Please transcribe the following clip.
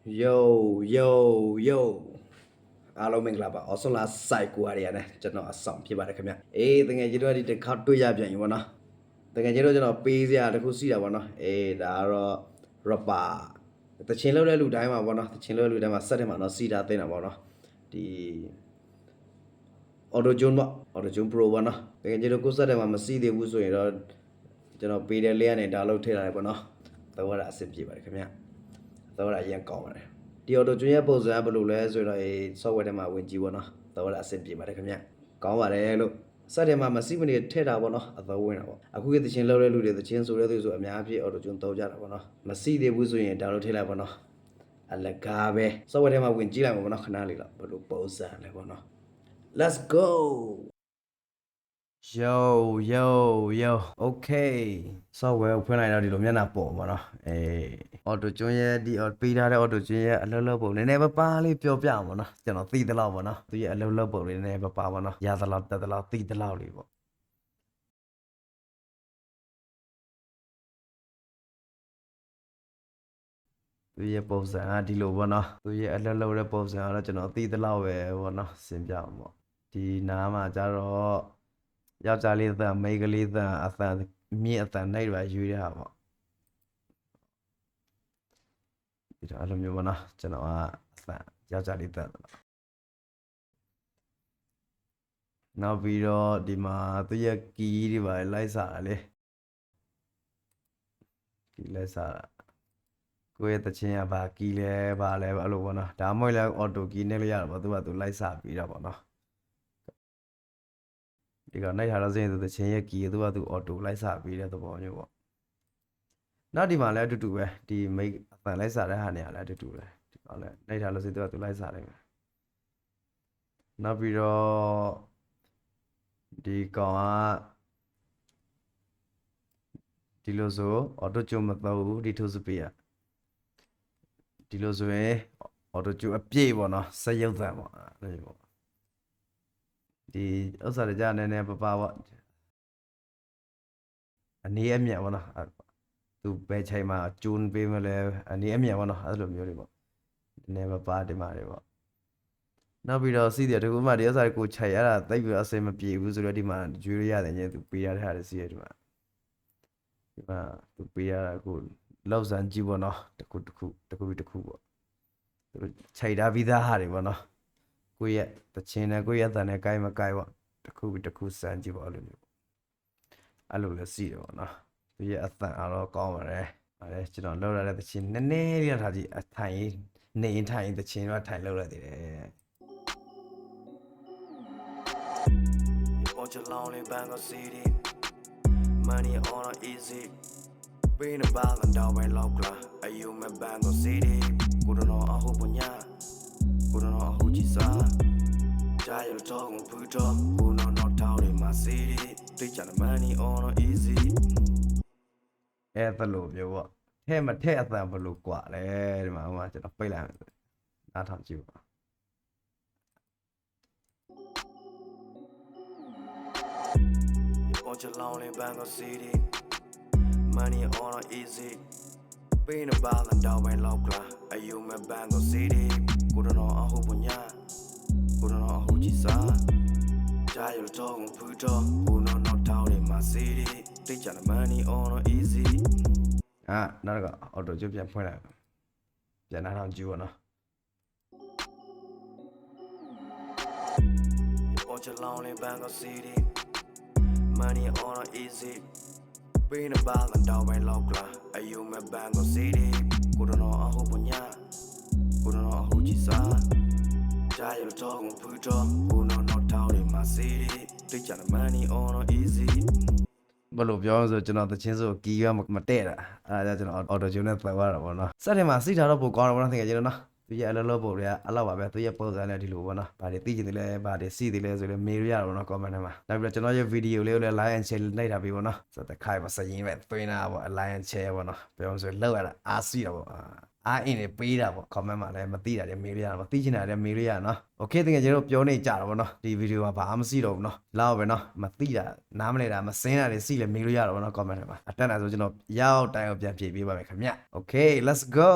yo အားလုံးမင်္ဂလာပါအော်ဆိုလာစိုက်ကိုရရနဲ့ကျွန်တော်အဆောင်ဖြစ်ပါတယ်ခင်ဗျအေးတကယ်ကြီးတို့ဒီတစ်ခါတွေ့ရပြန်ပြီဗောနော်တကယ်ကြီးတို့ကျွန်တော်ပေးစရာတခုစီးတာဗောနော်အေးဒါကတော့ rapper တချင်လောက်တဲ့လူတိုင်းမှာဗောနော်တချင်လောက်တဲ့လူတိုင်းမှာစက်တယ်မှာနော်စီးတာသိနေတာဗောနော်ဒီ auto tune ဗော auto tune pro ဗောနော်တကယ်ကြီးတို့ကိုစက်တယ်မှာမစီးသေးဘူးဆိုရင်တော့ကျွန်တော်ပေးတဲ့လေးကနေဒါလောက်ထည့်လာတယ်ဗောနော်တော့ရတာအဆင်ပြေပါတယ်ခင်ဗျတော့ရအရင်ကောင်းပါတယ်ဒီ auto tune ရဲ့ပုံစံကဘယ်လိုလဲဆိုတော့ software ထဲမှာဝင်ကြည့်ပေါ့နော်တော့ရအဆင်ပြေပါတယ်ခင်ဗျကောင်းပါတယ်လို့စက်တယ်မှာမစီးမနေထည့်တာပေါ့နော်အသောဝင်တာပေါ့အခုကသချင်းလောက်တဲ့လူတွေသချင်းဆိုတဲ့သူဆိုအများကြီး auto tune သုံးကြတာပေါ့နော်မစီးသေးဘူးဆိုရင် download ထည့်လိုက်ပေါ့နော်အလကားပဲ software ထဲမှာဝင်ကြည့်လိုက်ပေါ့နော်ခဏလေးတော့ဘယ်လိုပုံစံလဲပေါ့နော် let's go yo okay software ဖွင့်လိုက်တော့ဒီလိုမျက်နှာပေါ်ပါတော့auto tune ရဲ့ဒီပေးထားတဲ့ auto tune ရဲ့အလုပ်လုပ်ပုံနည်းနည်းပါးလေးပြောပြအောင်ပါနော်ကျွန်တော်သိသလောက်ပါနော်သူရဲ့အလုပ်လုပ်ပုံလေးနည်းနည်းပါးပါနော်ရသလောက်တက်သလောက်သိသလောက်လေးပေါ့သူရဲ့ပုံစံကဒီလိုပေါ့နော်သူရဲ့အလုပ်လုပ်တဲ့ပုံစံကတော့ကျွန်တော်သိသလောက်ပဲပေါ့နော်ရှင်းပြအောင်ပေါ့ဒီနားမှာကျတော့ယောက်ျားလေးအသံမိန်းကလေးအသံမြင့်အသံနိုင်တွေရွေးရတာပေါ့ဒီတော့အဲ့လိုမျိုးပေါ့နော်ကျွန်တော်ကအသံယောက်ျားလေးအသံနောက်ပြီးတော့ဒီမှာသူရဲ့ကီးတွေပါလိုက်စားတာလေကီးလိုက်စားတာကိုယ့်ရဲ့တခြင်းကဘာကီးလဲဘာလဲအဲ့လိုပေါ့နော်ဒါမှမဟုတ်လည်းအော်တိုကီးနဲ့လို့ရတာပေါ့သူကသူလိုက်စားပြီးတာပေါ့နော်ဒီကနိုင်ထားတော့စရင်သူတခြင်းရဲ့ကီးသူကသူအော်တိုလိုက်စားပြီးတဲ့သဘောမျိုးပေါ့နောက်ဒီမှာလည်းအတူတူပဲဒီမိတ်အပန်လိုက်စားတဲ့ဟာနေရာလည်းအတူတူပဲဒီကောင်လည်းနိုင်ထားလို့စရင်သူကသူလိုက်စားတယ်နောက်ပြီးတော့ဒီကောင်ကဒီလိုဆိုအော်တိုကျုံမတော့ဘူးဒီထိုးစပီးဒီလိုဆိုရင်အော်တိုကျုံအပြည့်ပေါ့နော်စက်ရုပ်သံပေါ့အဲ့လိုပေါ့ဒီဥစ္စာတွေကြာနေနေပပပေါ့အနေအမြတ်ပေါ့နော်သူဘယ်ချိန်မှာကျူးပေးမလဲအနေအမြတ်ပေါ့နော်အဲ့လိုမျိုးတွေပေါ့နည်းပပဒီမှာတွေပေါ့နောက်ပြီးတော့စီးတယ်ဒီဥမာဒီဥစ္စာကိုခြိုက်ရတာတိတ်ပြီးအစင်မပြေဘူးဆိုတော့ဒီမှာကျွေးရရတယ်ညသူပေးရတဲ့ဟာတွေစီးရဒီမှာသူပေးရတာကိုလောက်စမ်းကြည့်ပေါ့နော်တစ်ခုပေါ့သူခြိုက်တာပြီးသားဟာတွေပေါ့နော်ကိုယ့်ရဲ့တခြင်းနဲ့ကိုယ့်ရဲ့အတန်နဲ့ကိုင်းမကိုင်းပေါ့တစ်ခုစမ်းကြည့်ပေါ့အဲ့လိုမျိုးအဲ့လိုလည်းစီးတယ်ပေါ့နော်သူရဲ့အတန်အားတော့ကောင်းပါတယ်အဲ့ကျွန်တော်လောက်ရတဲ့တခြင်းနည်းနည်းလေးထားကြည့်အထိုင်နေထိုင်တခြင်းတော့ထိုင်လောက်ရသေးတယ် You're lonely, Bangor City. Money on easy. Being a ballad down by Lokla. Are you my Bangor City? Couldn't know a hope on ya. Couldn't know who you saw. Giant talk and put up. Who know not town in my city. Teach the money on easy. အဲ့ဒါလို့ပြောပေါ့ထဲမထဲအတန်ဘလို့กว่าလဲဒီမှာဟိုကျွန်တော်ပိတ်လိုက်မယ်နားထောင်ကြည့်ပါ You're lonely, Bangor City. Money on easy. Being a ballad down by Lokla. Are you my Bangor City? Couldn't know a hope on ya. Couldn't know who you saw. Giant talk and put up. Who know not town in my city. Teach the money on easy. နောက်ကအော်တိုကျပြန်ဖွင့်လိုက်ပြန်နားထောင်ကြည့်ပါနော် You're lonely, Bangor City. Money on easy. Being a ballad down by Lokla. Are you my Bangor City? Couldn't know a hope on ya. Couldn't know who you saw. Giant talk and put up. Who know not town in my city. Teach the money on easy. ဘယ်လိုပြောဆိုကျွန်တော်တချင်းဆိုကီးရမတဲ့တာအဲ့ဒါကျွန်တော်အော်တိုဂျုံနဲ့ပတ်သွားတာပေါ့နော်စက်ထဲမှာစီးထားတော့ပိုကောင်းတယ်ပေါ့နော်သင်ကျွန်တော်နော်သူရဲ့အလုပ်လုပ်ပုံတွေကအလောက်ပါပဲသူရဲ့ပုံစံနဲ့ဒီလိုပေါ့နော်ဗာတွေသိချင်တယ်လဲဗာတွေစီးတယ်လဲဆိုလဲမေးရရတော့နော် comment ထဲမှာနောက်ပြီးတော့ကျွန်တော်ရဲ့ဗီဒီယိုလေးကိုလည်း like and share လိုက်တာပြီပေါ့နော်ဆိုတော့ခိုင်မစရင်ပဲသွင်းတာပေါ့ like and share ပေါ့နော်ပြောဆိုလောက်ရတာအားစီးတာပေါ့အားအင်းတွေပေးတာပေါ့ comment မှာလည်းမသိတာတွေမေးရတာပေါ့သိချင်တာတွေမေးရရနော် okay တကယ်ကျွန်တော်ပြောနေကြတာပေါ့နော်ဒီဗီဒီယိုမှာဘာမှမစီတော့ဘူးနော်လောက်ပဲနော်မသိတာနားမလဲတာမစင်းတာတွေစီးလဲမေးလို့ရတော့ပေါ့နော် comment ထဲမှာအတက်တာဆိုကျွန်တော်ရောက်တိုင်းကိုပြန်ဖြေပေးပါမယ်ခင်ဗျ okay let's go